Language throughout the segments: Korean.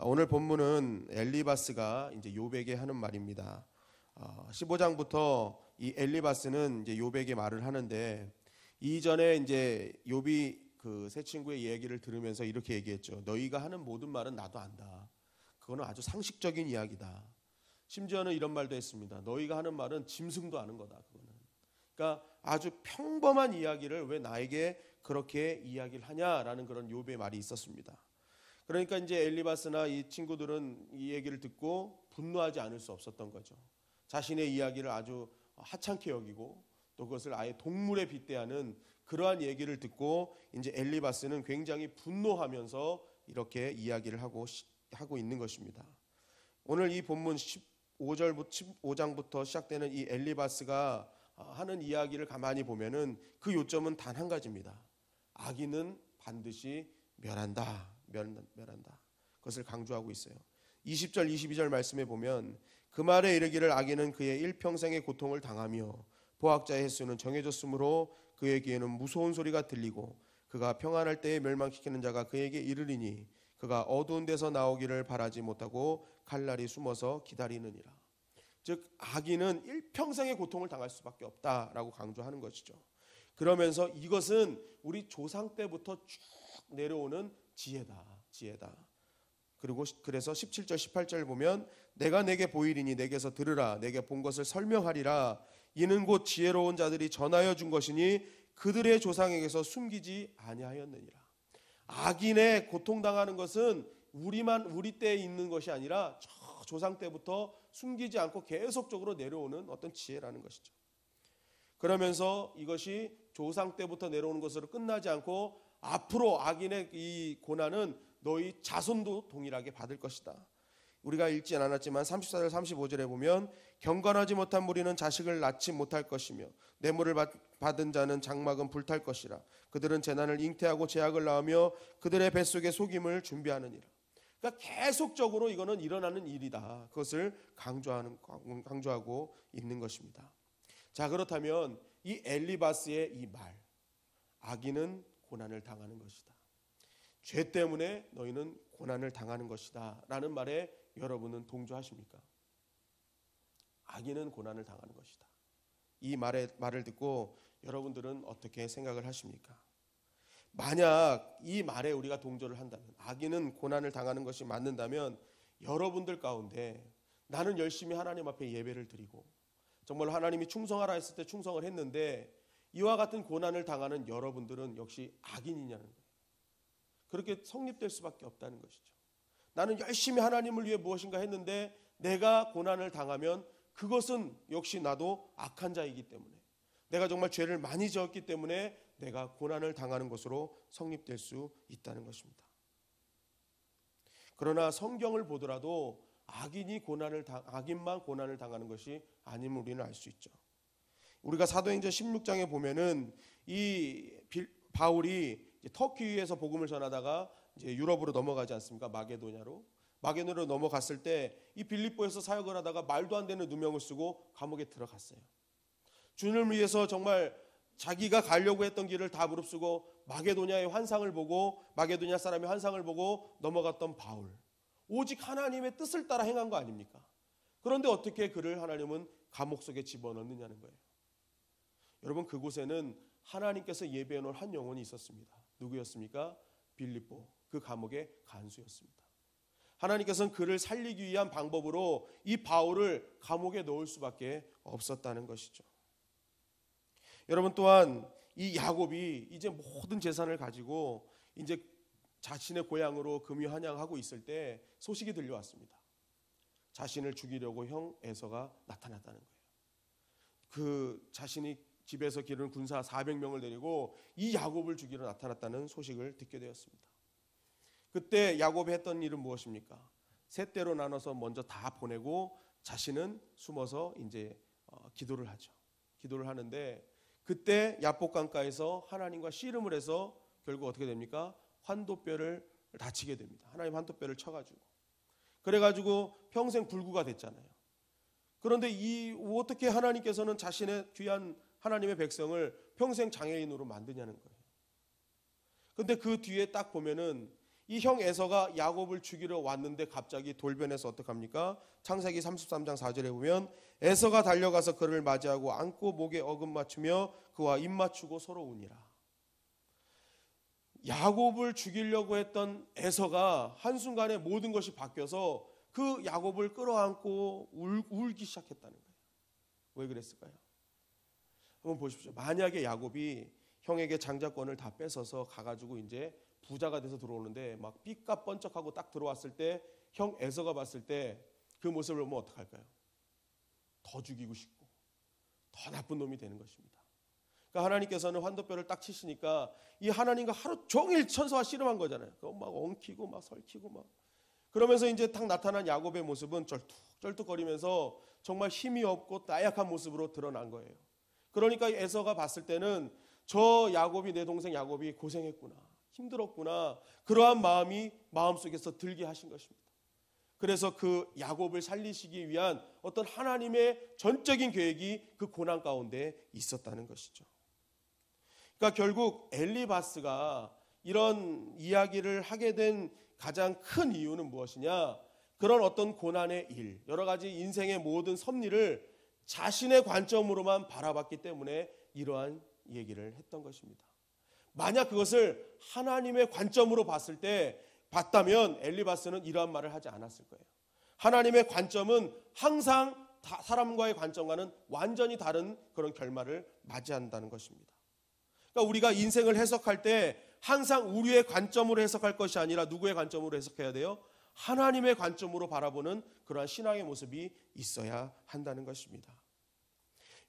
오늘 본문은 엘리바스가 이제 욥에게 하는 말입니다. 15장부터 이 엘리바스는 이제 욥에게 말을 하는데, 이전에 이제 욥이 그 세 친구의 얘기를 들으면서 이렇게 얘기했죠. 너희가 하는 모든 말은 나도 안다. 그거는 아주 상식적인 이야기다. 심지어는 이런 말도 했습니다. 너희가 하는 말은 짐승도 아는 거다. 그거는. 그러니까 아주 평범한 이야기를 왜 나에게 그렇게 이야기를 하냐라는 그런 욥의 말이 있었습니다. 그러니까 이제 엘리바스나 이 친구들은 이 얘기를 듣고 분노하지 않을 수 없었던 거죠. 자신의 이야기를 아주 하찮게 여기고 또 그것을 아예 동물에 빗대하는 그러한 얘기를 듣고 이제 엘리바스는 굉장히 분노하면서 이렇게 이야기를 하고 있는 것입니다. 오늘 이 본문 15장부터 시작되는 이 엘리바스가 하는 이야기를 가만히 보면은 그 요점은 단 한 가지입니다. 악인은 반드시 멸한다. 그것을 강조하고 있어요. 20절 22절 말씀에 보면 그 말에 이르기를 악인은 그의 일평생의 고통을 당하며 보학자의 횟수는 정해졌으므로 그에게는 무서운 소리가 들리고 그가 평안할 때에 멸망시키는 자가 그에게 이르리니 그가 어두운 데서 나오기를 바라지 못하고 칼날이 숨어서 기다리느니라. 즉 악인은 일평생의 고통을 당할 수밖에 없다라고 강조하는 것이죠. 그러면서 이것은 우리 조상 때부터 쭉 내려오는 지혜다. 그래서 17절 18절 보면 내가 내게 보이리니 내게서 들으라. 내게 본 것을 설명하리라. 이는 곧 지혜로운 자들이 전하여 준 것이니 그들의 조상에게서 숨기지 아니하였느니라. 악인의 고통당하는 것은 우리 때에 있는 것이 아니라 조상 때부터 숨기지 않고 계속적으로 내려오는 어떤 지혜라는 것이죠. 그러면서 이것이 조상 때부터 내려오는 것으로 끝나지 않고 앞으로 악인의 이 고난은 너희 자손도 동일하게 받을 것이다. 우리가 읽진 않았지만 34절 35절에 보면 경건하지 못한 무리는 자식을 낳지 못할 것이며 뇌물을 받은 자는 장막은 불탈 것이라. 그들은 재난을 잉태하고 재앙을 낳으며 그들의 뱃속에 속임을 준비하느니라. 그러니까 계속적으로 이거는 일어나는 일이다. 그것을 강조하고 있는 것입니다. 자, 그렇다면 이 엘리바스의 이 말, 악인은 고난을 당하는 것이다. 죄 때문에 너희는 고난을 당하는 것이다 라는 말에 여러분은 동조하십니까? 악인은 고난을 당하는 것이다. 이 말을 듣고 여러분들은 어떻게 생각을 하십니까? 만약 이 말에 우리가 동조를 한다면, 악인은 고난을 당하는 것이 맞는다면 여러분들 가운데 나는 열심히 하나님 앞에 예배를 드리고 정말 하나님이 충성하라 했을 때 충성을 했는데 이와 같은 고난을 당하는 여러분들은 역시 악인이냐는 거예요. 그렇게 성립될 수밖에 없다는 것이죠. 나는 열심히 하나님을 위해 무엇인가 했는데 내가 고난을 당하면 그것은 역시 나도 악한 자이기 때문에, 내가 정말 죄를 많이 지었기 때문에 내가 고난을 당하는 것으로 성립될 수 있다는 것입니다. 그러나 성경을 보더라도 악인만 고난을 당하는 것이 아님을 우리는 알 수 있죠. 우리가 사도행전 16장에 보면은 이 바울이 터키 위에서 복음을 전하다가 이제 유럽으로 넘어가지 않습니까? 마게도냐로 넘어갔을 때 이 빌립보에서 사역을 하다가 말도 안 되는 누명을 쓰고 감옥에 들어갔어요. 주님을 위해서 정말 자기가 가려고 했던 길을 다 무릅쓰고 마게도냐의 환상을 보고 마게도냐 사람의 환상을 보고 넘어갔던 바울, 오직 하나님의 뜻을 따라 행한 거 아닙니까? 그런데 어떻게 그를 하나님은 감옥 속에 집어넣느냐는 거예요. 여러분, 그곳에는 하나님께서 예배해 놓은 한 영혼이 있었습니다. 누구였습니까? 빌립보, 그 감옥의 간수였습니다. 하나님께서는 그를 살리기 위한 방법으로 이 바울을 감옥에 넣을 수밖에 없었다는 것이죠. 여러분, 또한 이 야곱이 이제 모든 재산을 가지고 이제 자신의 고향으로 금유 한양하고 있을 때 소식이 들려왔습니다. 자신을 죽이려고 형 에서가 나타났다는 거예요. 그 자신이 집에서 기르는 군사 400명을 데리고 이 야곱을 죽이러 나타났다는 소식을 듣게 되었습니다. 그때 야곱이 했던 일은 무엇입니까? 세 대로 나눠서 먼저 다 보내고 자신은 숨어서 이제 기도를 하죠. 기도를 하는데 그때 야복강가에서 하나님과 씨름을 해서 결국 어떻게 됩니까? 환도뼈를 다치게 됩니다. 하나님 환도뼈를 쳐가지고. 그래가지고 평생 불구가 됐잖아요. 그런데 어떻게 하나님께서는 자신의 귀한 하나님의 백성을 평생 장애인으로 만드냐는 거예요. 근데 그 뒤에 딱 보면은 이 형 에서가 야곱을 죽이러 왔는데 갑자기 돌변해서 어떡합니까? 창세기 33장 4절에 보면 에서가 달려가서 그를 맞이하고 안고 목에 어금 맞추며 그와 입 맞추고 서로 우니라. 야곱을 죽이려고 했던 에서가 한순간에 모든 것이 바뀌어서 그 야곱을 끌어안고 울기 시작했다는 거예요. 왜 그랬을까요? 한번 보십시오. 만약에 야곱이 형에게 장자권을 다 뺏어서 가가지고 이제 부자가 돼서 들어오는데 막 삐까 번쩍하고 딱 들어왔을 때 형 에서가 봤을 때 그 모습을 보면 어떡할까요? 더 죽이고 싶고 더 나쁜 놈이 되는 것입니다. 그러니까 하나님께서는 환도뼈를 딱 치시니까 이 하나님과 하루 종일 천사와 씨름한 거잖아요. 그거 막 엉키고 막 설키고 막 그러면서 이제 딱 나타난 야곱의 모습은 쩔뚝쩔뚝거리면서 정말 힘이 없고 나약한 모습으로 드러난 거예요. 그러니까 에서가 봤을 때는 저 야곱이, 내 동생 야곱이 고생했구나, 힘들었구나, 그러한 마음이 마음속에서 들게 하신 것입니다. 그래서 그 야곱을 살리시기 위한 어떤 하나님의 전적인 계획이 그 고난 가운데 있었다는 것이죠. 그러니까 결국 엘리바스가 이런 이야기를 하게 된 가장 큰 이유는 무엇이냐? 그런 어떤 고난의 일, 여러 가지 인생의 모든 섭리를 자신의 관점으로만 바라봤기 때문에 이러한 얘기를 했던 것입니다. 만약 그것을 하나님의 관점으로 봤다면 엘리바스는 이러한 말을 하지 않았을 거예요. 하나님의 관점은 항상 사람과의 관점과는 완전히 다른 그런 결말을 맞이한다는 것입니다. 그러니까 우리가 인생을 해석할 때 항상 우리의 관점으로 해석할 것이 아니라 누구의 관점으로 해석해야 돼요? 하나님의 관점으로 바라보는 그러한 신앙의 모습이 있어야 한다는 것입니다.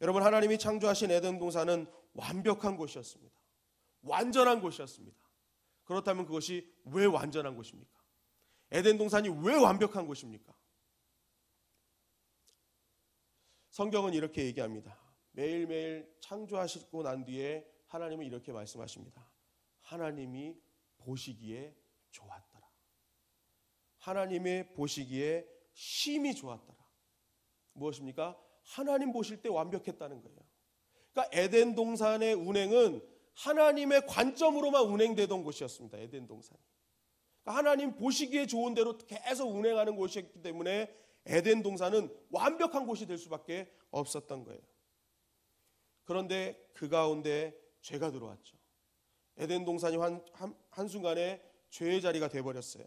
여러분, 하나님이 창조하신 에덴 동산은 완벽한 곳이었습니다. 완전한 곳이었습니다. 그렇다면 그것이 왜 완전한 곳입니까? 에덴 동산이 왜 완벽한 곳입니까? 성경은 이렇게 얘기합니다. 매일매일 창조하시고 난 뒤에 하나님은 이렇게 말씀하십니다. 하나님이 보시기에 좋았더라. 하나님의 보시기에 심히 좋았더라. 무엇입니까? 하나님 보실 때 완벽했다는 거예요. 그러니까 에덴 동산의 운행은 하나님의 관점으로만 운행되던 곳이었습니다. 에덴 동산이. 그러니까 하나님 보시기에 좋은 대로 계속 운행하는 곳이었기 때문에 에덴 동산은 완벽한 곳이 될 수밖에 없었던 거예요. 그런데 그 가운데 죄가 들어왔죠. 에덴 동산이 한순간에 죄의 자리가 되어버렸어요.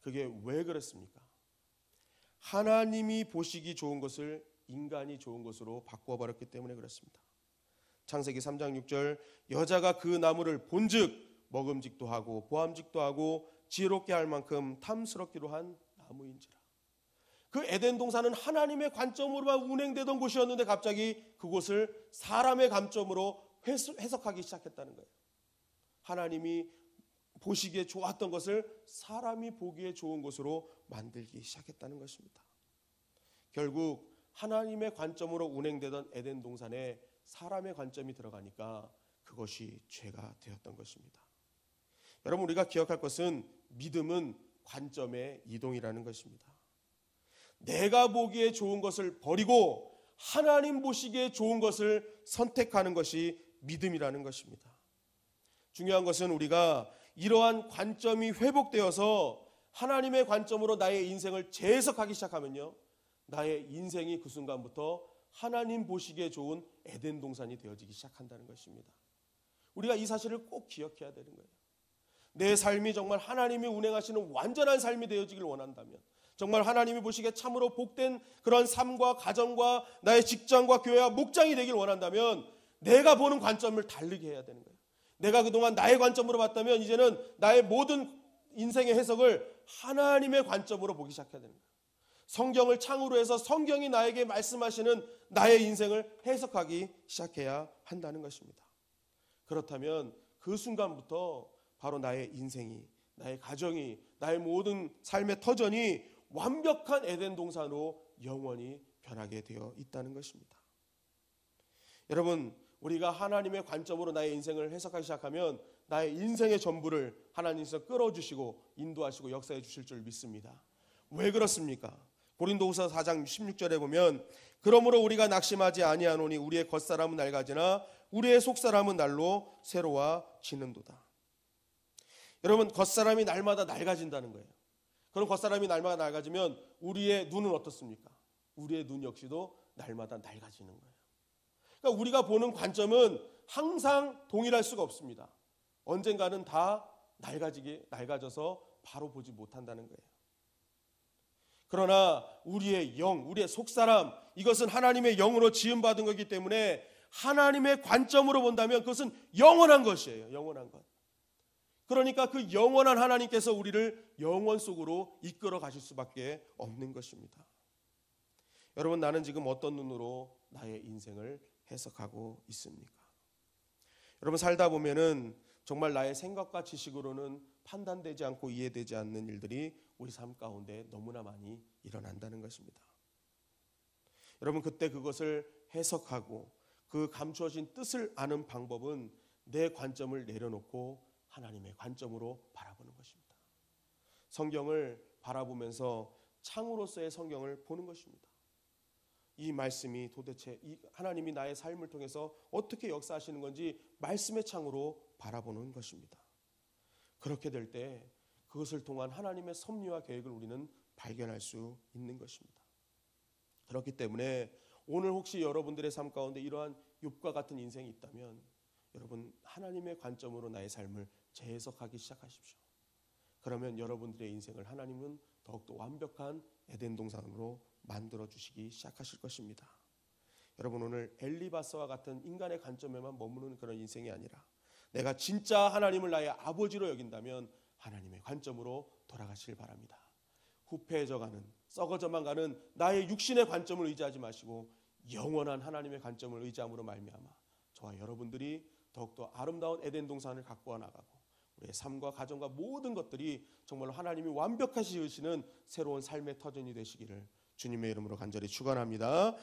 그게 왜 그렇습니까? 하나님이 보시기 좋은 것을 인간이 좋은 것으로 바꾸어버렸기 때문에 그렇습니다. 창세기 3장 6절 여자가 그 나무를 본즉 먹음직도 하고 보암직도 하고 지혜롭게 할 만큼 탐스럽기로 한 나무인지라. 그 에덴 동산은 하나님의 관점으로만 운행되던 곳이었는데 갑자기 그곳을 사람의 관점으로 해석하기 시작했다는 거예요. 하나님이 보시기에 좋았던 것을 사람이 보기에 좋은 것으로 만들기 시작했다는 것입니다. 결국 하나님의 관점으로 운행되던 에덴 동산에 사람의 관점이 들어가니까 그것이 죄가 되었던 것입니다. 여러분, 우리가 기억할 것은 믿음은 관점의 이동이라는 것입니다. 내가 보기에 좋은 것을 버리고 하나님 보시기에 좋은 것을 선택하는 것이 믿음이라는 것입니다. 중요한 것은 우리가 이러한 관점이 회복되어서 하나님의 관점으로 나의 인생을 재해석하기 시작하면요, 나의 인생이 그 순간부터 하나님 보시기에 좋은 에덴 동산이 되어지기 시작한다는 것입니다. 우리가 이 사실을 꼭 기억해야 되는 거예요. 내 삶이 정말 하나님이 운행하시는 완전한 삶이 되어지길 원한다면, 정말 하나님이 보시기에 참으로 복된 그런 삶과 가정과 나의 직장과 교회와 목장이 되길 원한다면 내가 보는 관점을 다르게 해야 되는 거예요. 내가 그동안 나의 관점으로 봤다면 이제는 나의 모든 인생의 해석을 하나님의 관점으로 보기 시작해야 되는 거예요. 성경을 창으로 해서 성경이 나에게 말씀하시는 나의 인생을 해석하기 시작해야 한다는 것입니다. 그렇다면 그 순간부터 바로 나의 인생이, 나의 가정이, 나의 모든 삶의 터전이 완벽한 에덴 동산으로 영원히 변하게 되어 있다는 것입니다. 여러분, 우리가 하나님의 관점으로 나의 인생을 해석하기 시작하면 나의 인생의 전부를 하나님께서 끌어주시고 인도하시고 역사해 주실 줄 믿습니다. 왜 그렇습니까? 고린도후서 4장 16절에 보면 그러므로 우리가 낙심하지 아니하노니 우리의 겉사람은 낡아지나 우리의 속사람은 날로 새로워지는도다. 여러분, 겉사람이 날마다 낡아진다는 거예요. 그럼 겉사람이 날마다 낡아지면 우리의 눈은 어떻습니까? 우리의 눈 역시도 날마다 낡아지는 거예요. 그러니까 우리가 보는 관점은 항상 동일할 수가 없습니다. 언젠가는 다 낡아져서 바로 보지 못한다는 거예요. 그러나 우리의 영, 우리의 속사람, 이것은 하나님의 영으로 지음받은 거기 때문에 하나님의 관점으로 본다면 그것은 영원한 것이에요. 영원한 것. 그러니까 그 영원한 하나님께서 우리를 영원 속으로 이끌어 가실 수밖에 없는 것입니다. 여러분, 나는 지금 어떤 눈으로 나의 인생을 해석하고 있습니까? 여러분, 살다 보면은 정말 나의 생각과 지식으로는 판단되지 않고 이해되지 않는 일들이 우리 삶 가운데 너무나 많이 일어난다는 것입니다. 여러분, 그때 그것을 해석하고 그 감추어진 뜻을 아는 방법은 내 관점을 내려놓고 하나님의 관점으로 바라보는 것입니다. 성경을 바라보면서 창으로서의 성경을 보는 것입니다. 이 말씀이 도대체 이 하나님이 나의 삶을 통해서 어떻게 역사하시는 건지 말씀의 창으로 바라보는 것입니다. 그렇게 될 때 그것을 통한 하나님의 섭리와 계획을 우리는 발견할 수 있는 것입니다. 그렇기 때문에 오늘 혹시 여러분들의 삶 가운데 이러한 욥과 같은 인생이 있다면 여러분, 하나님의 관점으로 나의 삶을 재해석하기 시작하십시오. 그러면 여러분들의 인생을 하나님은 더욱더 완벽한 에덴 동산으로 만들어 주시기 시작하실 것입니다. 여러분, 오늘 엘리바스와 같은 인간의 관점에만 머무는 그런 인생이 아니라 내가 진짜 하나님을 나의 아버지로 여긴다면 하나님의 관점으로 돌아가시길 바랍니다. 후패해져가는, 썩어져만 가는 나의 육신의 관점을 의지하지 마시고 영원한 하나님의 관점을 의지함으로 말미암아 저와 여러분들이 더욱더 아름다운 에덴 동산을 가꾸어 나가고 우리의 삶과 가정과 모든 것들이 정말로 하나님이 완벽하시 지으시는 새로운 삶의 터전이 되시기를 주님의 이름으로 간절히 축원합니다.